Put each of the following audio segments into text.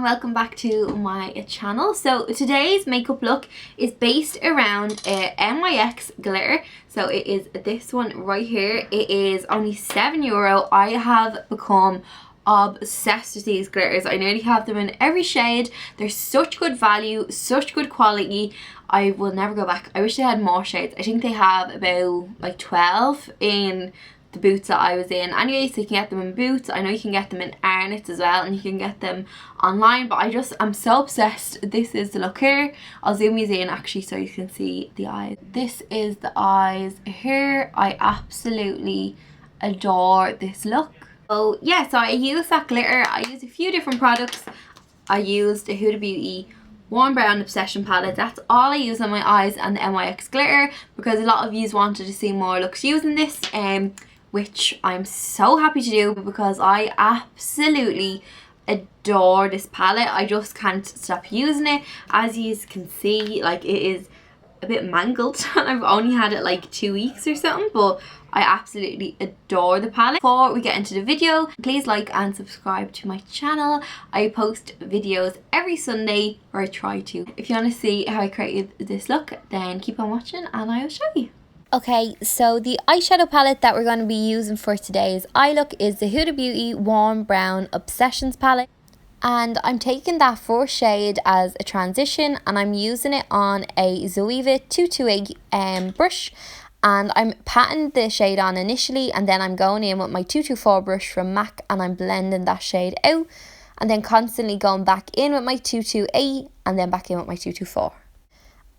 and welcome back to my channel. So today's makeup look is based around Nyx Glitter. So it is this one right here. It is only €7. I have become obsessed with these glitters. I nearly have them in every shade. They're such good value, such good quality. I will never go back. I wish they had more shades. I think they have about like 12 in the boots that I was in anyway, so you can get them in boots. I know you can get them in Arnott's as well, and you can get them online, but I'm so obsessed. This is the look here. I'll zoom these in actually so you can see the eyes. This is the eyes here. I absolutely adore this look. So yeah, so I use that glitter. I use a few different products. I used a Huda Beauty Warm Brown Obsession palette. That's all I use on my eyes, and the Nyx Glitter, because a lot of you wanted to see more looks using this, which I'm so happy to do because I absolutely adore this palette. I just can't stop using it. As you can see, like, it is a bit mangled and I've only had it like 2 weeks or something, but I absolutely adore the palette. Before we get into the video, please like and subscribe to my channel. I post videos every Sunday, or I try to. If you want to see how I created this look, then keep on watching and I will show you. Okay, so the eyeshadow palette that we're going to be using for today's eye look is the Huda Beauty Warm Brown Obsessions palette. And I'm taking that first shade as a transition, and I'm using it on a Zoeva 228 brush. And I'm patting the shade on initially, and then I'm going in with my 224 brush from MAC, and I'm blending that shade out. And then constantly going back in with my 228, and then back in with my 224.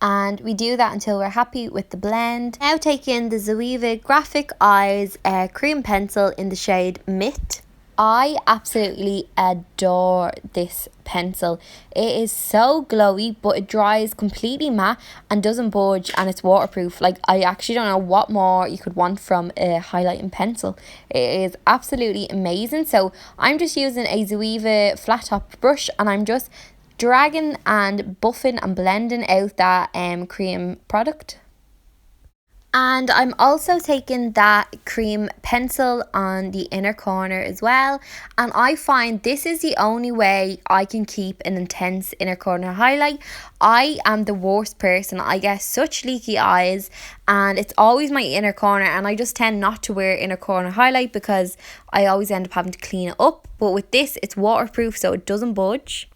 And we do that until we're happy with the blend. Now taking the Zoeva Graphic Eyes cream pencil in the shade Mitt. I absolutely adore this pencil. It is so glowy, but it dries completely matte and doesn't budge, and it's waterproof. Like, I actually don't know what more you could want from a highlighting pencil. It is absolutely amazing. So I'm just using a Zoeva flat top brush, and I'm just dragging and buffing and blending out that cream product. And I'm also taking that cream pencil on the inner corner as well. And I find this is the only way I can keep an intense inner corner highlight. I am the worst person. I get such leaky eyes, and it's always my inner corner, and I just tend not to wear inner corner highlight because I always end up having to clean it up. But with this, it's waterproof, so it doesn't budge.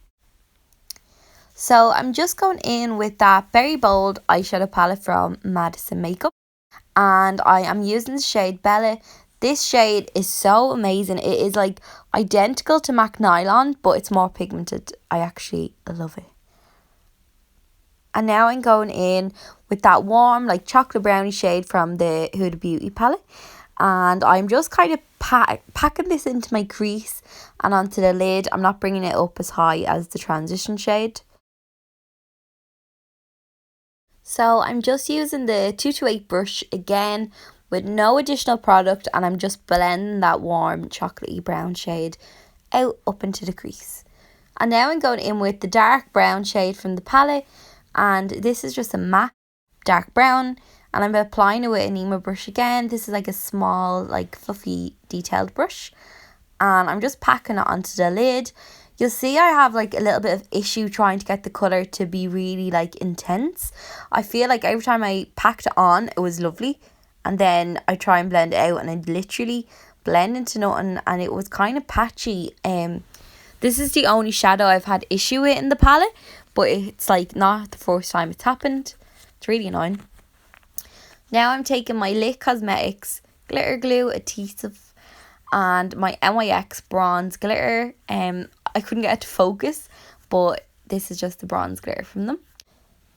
So I'm just going in with that Very Bold eyeshadow palette from Madison Makeup. And I am using the shade Bella. This shade is so amazing. It is like identical to MAC Nylon, but it's more pigmented. I actually love it. And now I'm going in with that warm, like, chocolate brownie shade from the Huda Beauty palette. And I'm just kind of packing this into my crease and onto the lid. I'm not bringing it up as high as the transition shade. So I'm just using the 228 brush again with no additional product, and I'm just blending that warm chocolatey brown shade out up into the crease. And now I'm going in with the dark brown shade from the palette, and this is just a matte dark brown, and I'm applying it with a Nima brush again. This is like a small, like, fluffy detailed brush, and I'm just packing it onto the lid. You'll see I have like a little bit of issue trying to get the colour to be really like intense. I feel like every time I packed it on, it was lovely, and then I try and blend it out and I literally blend into nothing, and it was kind of patchy. This is the only shadow I've had issue with in the palette, but it's like not the first time it's happened. It's really annoying. Now I'm taking my Lit Cosmetics glitter glue adhesive and my Nyx Bronzer Glitter. I couldn't get it to focus, but this is just the bronze glitter from them.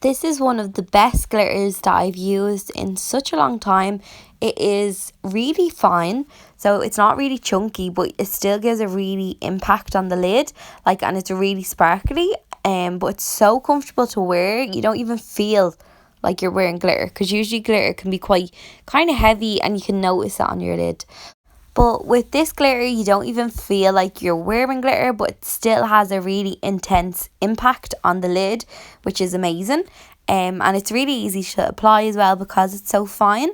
This is one of the best glitters that I've used in such a long time. It is really fine, so it's not really chunky, but it still gives a really impact on the lid, like, and it's really sparkly. But it's so comfortable to wear. You don't even feel like you're wearing glitter, because usually glitter can be quite kind of heavy and you can notice it on your lid. But with this glitter, you don't even feel like you're wearing glitter, but it still has a really intense impact on the lid, which is amazing. And it's really easy to apply as well because it's so fine.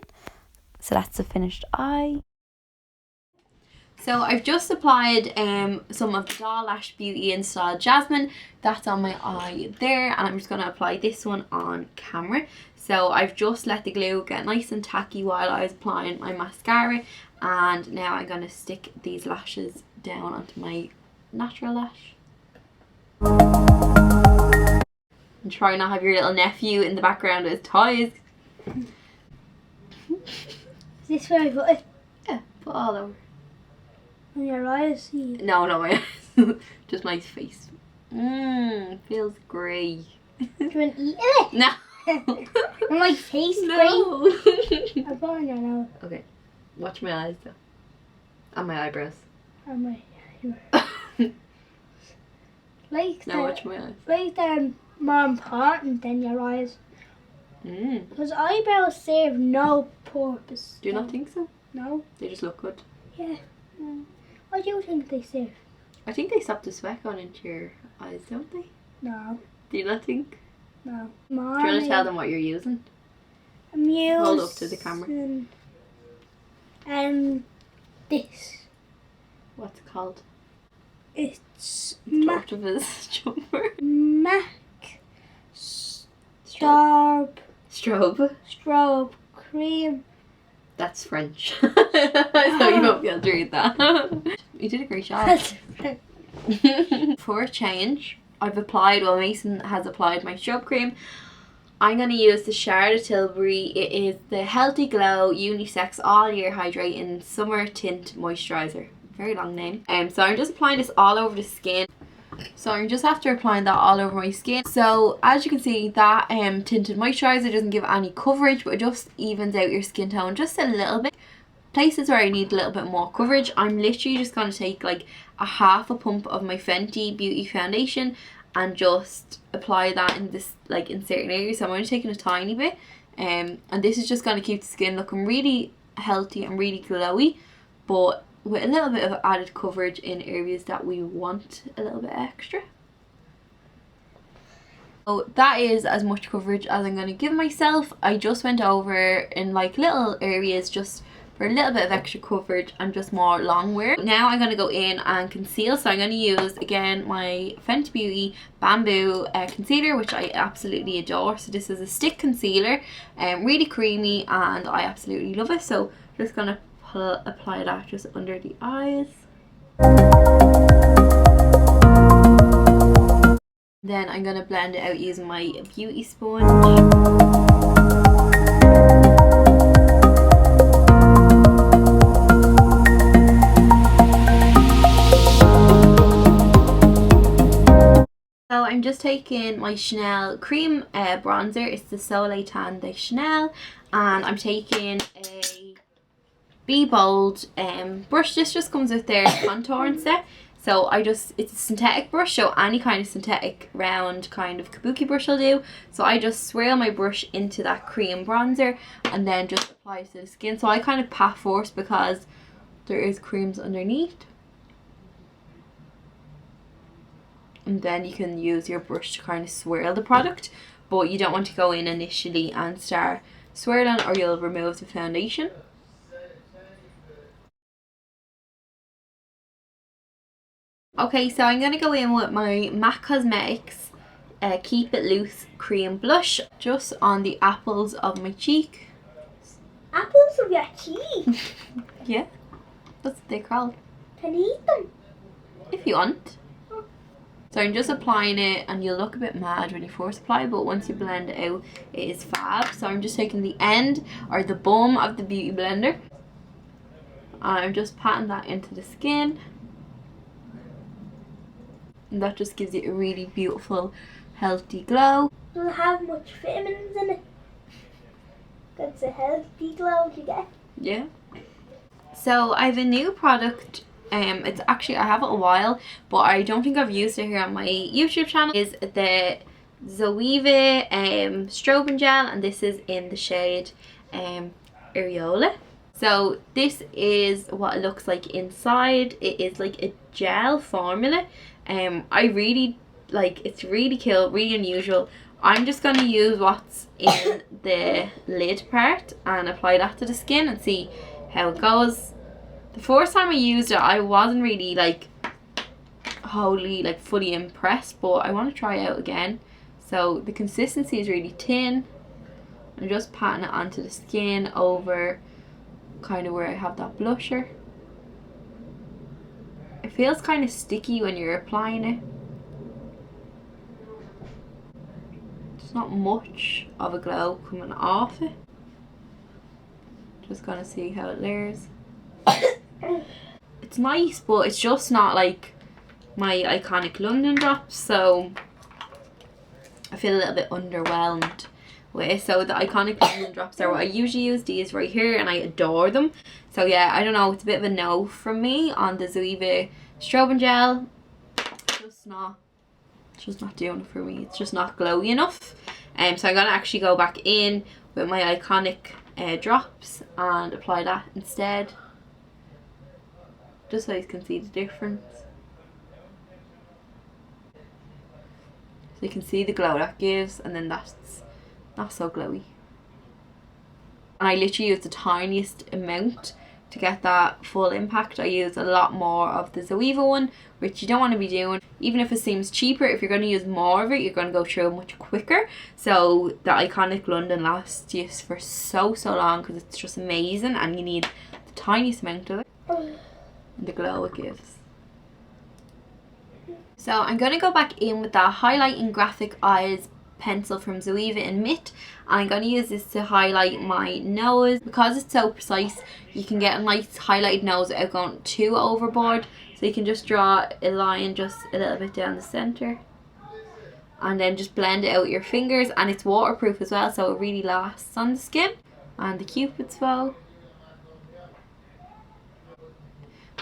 So that's the finished eye. So I've just applied some of the Doll Lash Beauty in style Jasmine. That's on my eye there, and I'm just going to apply this one on camera. So I've just let the glue get nice and tacky while I was applying my mascara, and now I'm going to stick these lashes down onto my natural lash. And try not have your little nephew in the background with toys. Is this where I put it? Yeah, put all over. On your eyes? No, not my eyes. Just my face. Feels great. Do you want to eat it? No. On my face, No. great. I'll put on your nose. Okay. Watch my eyes though. And my eyebrows. On my eyebrows. Like Now watch my eyes. Like they're more important than your eyes. Mm. Because eyebrows serve no purpose. Do you not think so? No. They just look good. Yeah. What do you think they serve? I think they stop the sweat going into your eyes, don't they? No. Do you not think? No. Do you want to tell them what you're using? I'm using... Hold up to the camera. This. What's it called? It's Sort of a jumper. Strobe cream. That's French. So you won't be able to read that. You did a great job. For a change, Mason has applied my strobe cream. I'm going to use the Charlotte Tilbury. It is the Healthy Glow Unisex All Year Hydrating Summer Tint Moisturiser. Very long name. So I'm just applying this all over the skin. So I'm just after applying that all over my skin. So as you can see, that tinted moisturiser doesn't give any coverage, but it just evens out your skin tone just a little bit. Places where I need a little bit more coverage, I'm literally just going to take like a half a pump of my Fenty Beauty Foundation and just apply that in this, like, in certain areas. So I'm only taking a tiny bit, and this is just going to keep the skin looking really healthy and really glowy, but with a little bit of added coverage in areas that we want a little bit extra. So that is as much coverage as I'm going to give myself. I just went over in like little areas just for a little bit of extra coverage and just more long wear. Now I'm going to go in and conceal. So I'm going to use again my Fenty Beauty Bamboo concealer, which I absolutely adore. So this is a stick concealer, really creamy, and I absolutely love it. So I'm just going to apply that just under the eyes. Then I'm going to blend it out using my beauty sponge. So I'm just taking my Chanel cream bronzer. It's the Soleil Tan de Chanel, and I'm taking a Bbold brush. This just comes with their contouring set. So it's a synthetic brush, so any kind of synthetic round kind of kabuki brush will do. So I just swirl my brush into that cream bronzer and then just apply it to the skin. So I kind of pat first because there is creams underneath. And then you can use your brush to kind of swirl the product, but you don't want to go in initially and start swirling or you'll remove the foundation. Okay, so I'm going to go in with my MAC Cosmetics Keep It Loose Cream Blush just on the apples of my cheek. Apples of your cheek? Yeah, that's what they're called. Can you eat them? If you want. So I'm just applying it, and you'll look a bit mad when you first apply, but once you blend it out, it is fab. So I'm just taking the end, or the bum of the beauty blender, and I'm just patting that into the skin. And that just gives it a really beautiful, healthy glow. Doesn't have much vitamins in it. That's a healthy glow you get. Yeah. So I have a new product. It's actually, I have it a while, but I don't think I've used it here on my YouTube channel. Is the Zoeva Strobe Gel, and this is in the shade Areola. So this is what it looks like inside. It is like a gel formula. I really like, it's really cool, really unusual. I'm just going to use what's in the lid part and apply that to the skin and see how it goes. The first time I used it, I wasn't really like wholly like fully impressed, but I want to try it out again. So the consistency is really thin. I'm just patting it onto the skin over kind of where I have that blusher. It feels kind of sticky when you're applying it. There's not much of a glow coming off it. Just gonna see how it layers. It's nice, but it's just not like my iconic London drops, so I feel a little bit underwhelmed with it. So the iconic London drops are what I usually use, these right here, and I adore them. So yeah, I don't know, it's a bit of a no from me on the Zoeva Strobe Gel. It's just not doing it for me. It's just not glowy enough. So I'm gonna actually go back in with my iconic drops and apply that instead, just so you can see the difference. So you can see the glow that gives, and then that's not so glowy. And I literally use the tiniest amount to get that full impact. I use a lot more of the Zoeva one, which you don't want to be doing. Even if it seems cheaper, if you're going to use more of it, you're going to go through it much quicker. So the iconic London lasts you for so long, because it's just amazing, and you need the tiniest amount of it and the glow it gives. So I'm going to go back in with that Highlighting Graphic Eyes pencil from Zoeva in Mitt, and I'm going to use this to highlight my nose. Because it's so precise, you can get a nice highlighted nose without going too overboard. So you can just draw a line just a little bit down the centre, and then just blend it out with your fingers. And it's waterproof as well, so it really lasts on the skin. And the Cupid's bow,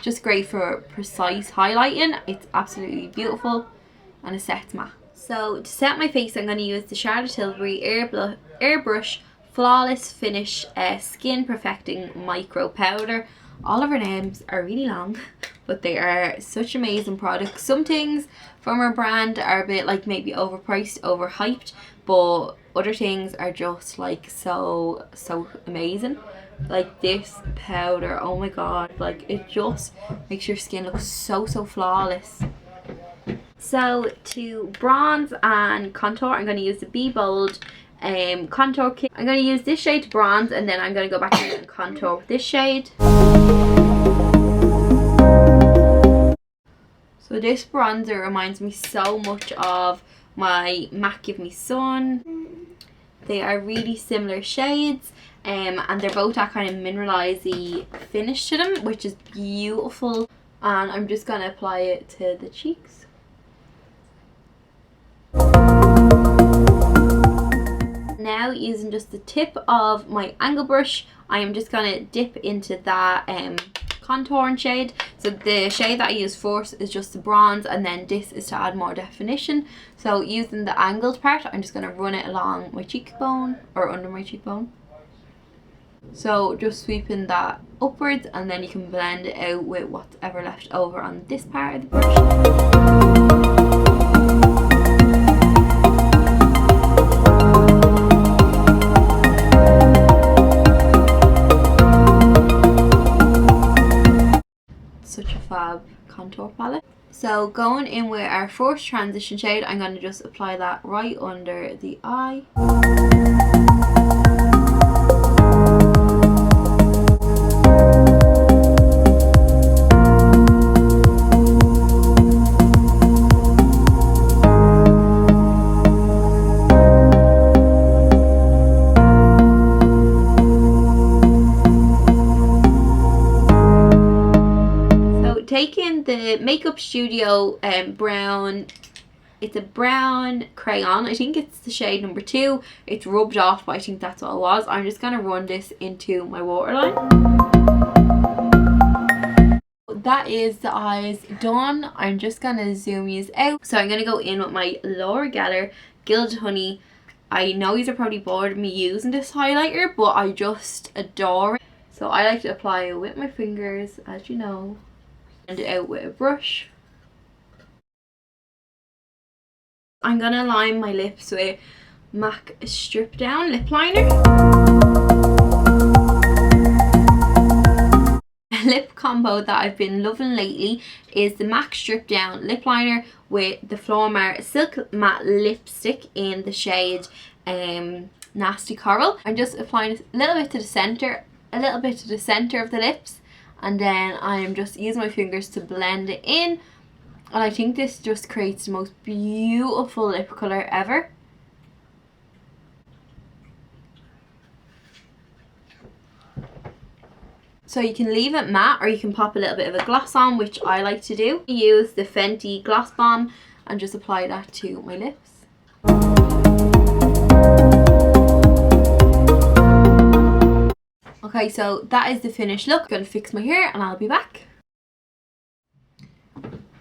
just great for precise highlighting. It's absolutely beautiful, and it sets matte. So to set my face, I'm going to use the Charlotte Tilbury Airbrush Flawless Finish Skin Perfecting Micro Powder. All of her names are really long, but they are such amazing products. Some things from her brand are a bit like maybe overpriced, overhyped, but other things are just like so amazing. Like this powder, oh my god, like it just makes your skin look so flawless. So to bronze and contour, I'm going to use the Bbold Contour Kit. I'm going to use this shade to bronze, and then I'm going to go back in and contour with this shade. So this bronzer reminds me so much of my MAC Give Me Sun. They are really similar shades, and they're both that kind of mineralizy finish to them, which is beautiful. And I'm just going to apply it to the cheeks. Now, using just the tip of my angle brush, I am just going to dip into that contouring shade. So the shade that I use first is just the bronze, and then this is to add more definition. So using the angled part, I'm just going to run it along my cheekbone, or under my cheekbone. So just sweeping that upwards, and then you can blend it out with whatever left over on this part of the brush. Such a fab contour palette. So going in with our first transition shade, I'm going to just apply that right under the eye. Taking the Makeup Studio brown, it's a brown crayon, I think it's the shade number 2. It's rubbed off, but I think that's what it was. I'm just going to run this into my waterline. That is the eyes done. I'm just going to zoom these out. So I'm going to go in with my Laura Geller Gilded Honey. I know you're probably bored of me using this highlighter, but I just adore it. So I like to apply it with my fingers, as you know. Blend it out with a brush. I'm gonna line my lips with MAC Strip Down lip liner. lip combo that I've been loving lately is the MAC Strip Down Lip Liner with the Flormar Silk Matte Lipstick in the shade Nasty Coral. I'm just applying a little bit to the centre, of the lips, and then I'm just using my fingers to blend it in. And I think this just creates the most beautiful lip colour ever. So you can leave it matte or you can pop a little bit of a gloss on, which I like to do. I use the Fenty Gloss Bomb and just apply that to my lips. Okay, so that is the finished look. I'm going to fix my hair and I'll be back.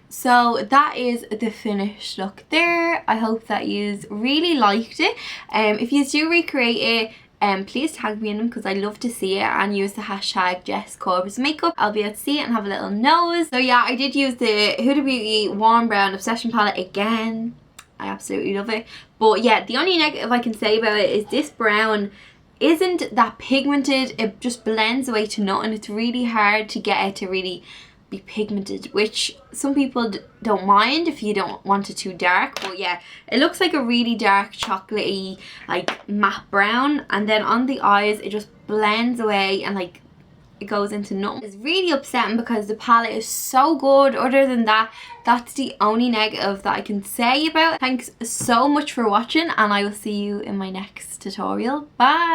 So that is the finished look there. I hope that you really liked it. If you do recreate it, please tag me in them because I love to see it, and use the hashtag Jesscorbsmakeup. I'll be able to see it and have a little nose. So yeah, I did use the Huda Beauty Warm Brown Obsession palette again. I absolutely love it. But yeah, the only negative I can say about it is this brown isn't that pigmented. It just blends away to nothing. It's really hard to get it to really be pigmented, which some people don't mind if you don't want it too dark. But yeah, it looks like a really dark chocolatey like matte brown, and then on the eyes it just blends away and like it goes into nothing. It's really upsetting because the palette is so good. Other than that, that's the only negative that I can say about it. Thanks so much for watching, and I will see you in my next tutorial. Bye.